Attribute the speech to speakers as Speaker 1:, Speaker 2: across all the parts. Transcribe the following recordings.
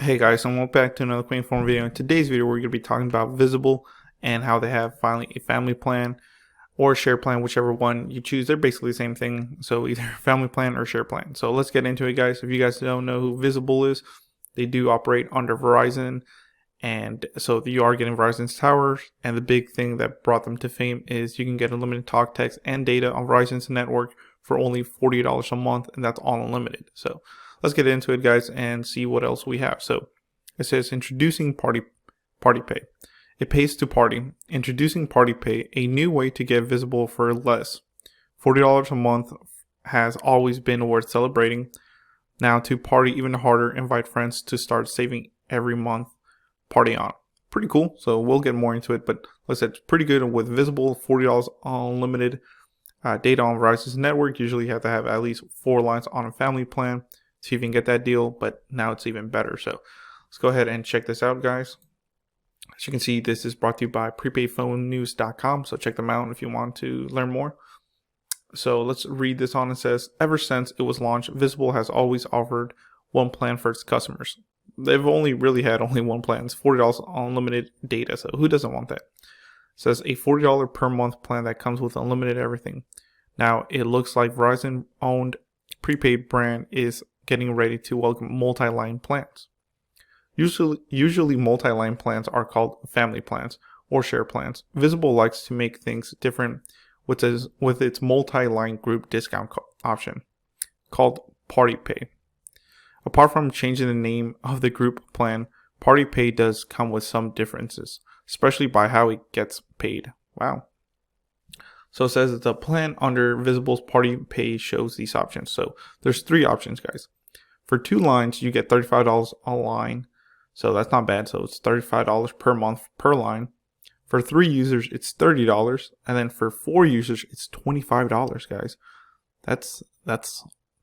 Speaker 1: Hey guys, and welcome back to another quick inform video. In today's video, we're going to be talking about Visible and how they have finally a family plan or share plan, whichever one you choose. They're basically the same thing, so either family plan or share plan. So let's get into it, guys. If you guys don't know who Visible is, they do operate under Verizon, and so you are getting Verizon's towers. And the big thing that brought them to fame is you can get unlimited talk, text, and data on Verizon's network for only $40 a month, and that's all unlimited. So let's get into it, guys, and see what else we have. So it says introducing party pay. It pays to party. Introducing party pay, a new way to get Visible for less. $40 a month has always been worth celebrating. Now to party even harder, invite friends to start saving every month. Party on. Pretty cool. So we'll get more into it, but like I said, it's pretty good with Visible. $40 unlimited data on Verizon's network. Usually you have to have at least 4 lines on a family plan to even get that deal, but now it's even better. So let's go ahead and check this out, guys. As you can see, this is brought to you by prepaidphonenews.com, so check them out if you want to learn more. So let's read this on. It says, ever since it was launched, Visible has always offered one plan for its customers. They've only really had only one plan. It's $40 unlimited data, so who doesn't want that? It says a $40 per month plan that comes with unlimited everything. Now, it looks like Verizon-owned prepaid brand is getting ready to welcome multi-line plans. Usually multi-line plans are called family plans or share plans. Visible likes to make things different with its multi-line group discount option called Party Pay. Apart from changing the name of the group plan, Party Pay does come with some differences, especially by how it gets paid. Wow. So it says the plan under Visible's Party Pay shows these options. So there's 3 options, guys. For 2 lines, you get $35 a line. So that's not bad. So it's $35 per month per line. For 3 users, it's $30. And then for 4 users, it's $25, guys. That's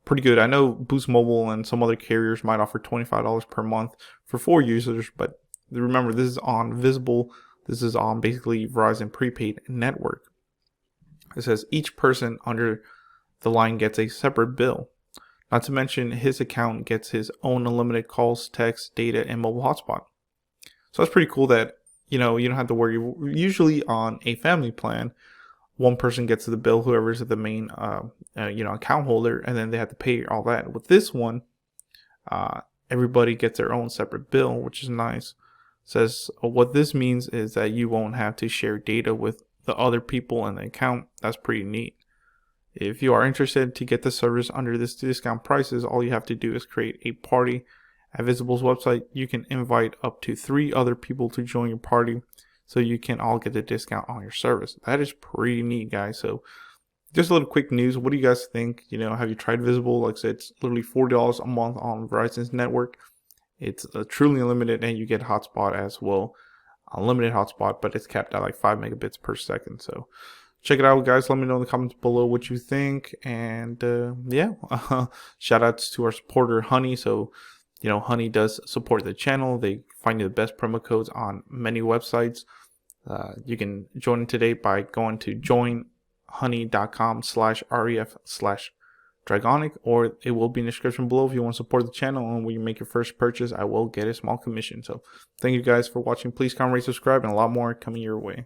Speaker 1: pretty good. I know Boost Mobile and some other carriers might offer $25 per month for 4 users. But remember, this is on Visible. This is on basically Verizon prepaid network. It says each person under the line gets a separate bill. Not to mention his account gets his own unlimited calls, text, data, and mobile hotspot. So that's pretty cool that, you don't have to worry. Usually on a family plan, one person gets the bill, whoever is the main, account holder, and then they have to pay all that. With this one, everybody gets their own separate bill, which is nice. It says what this means is that you won't have to share data with the other people in the account. That's pretty neat. If you are interested to get the service under this discount prices, all you have to do is create a party at Visible's website. You can invite up to 3 other people to join your party, so you can all get the discount on your service. That is pretty neat, guys. So just a little quick news. What do you guys think? Have you tried Visible? Like I said, it's literally $40 a month on Verizon's network. It's truly unlimited, and you get hotspot as well. Unlimited hotspot, but it's capped at like 5 megabits per second. So check it out, guys. Let me know in the comments below what you think. And shout outs to our supporter Honey. So Honey does support the channel. They find you the best promo codes on many websites. You can join today by going to joinhoney.com/ref/dragonic, or it will be in the description below if you want to support the channel. And when you make your first purchase, I will get a small commission. So thank you guys for watching. Please comment, rate, subscribe, and a lot more coming your way.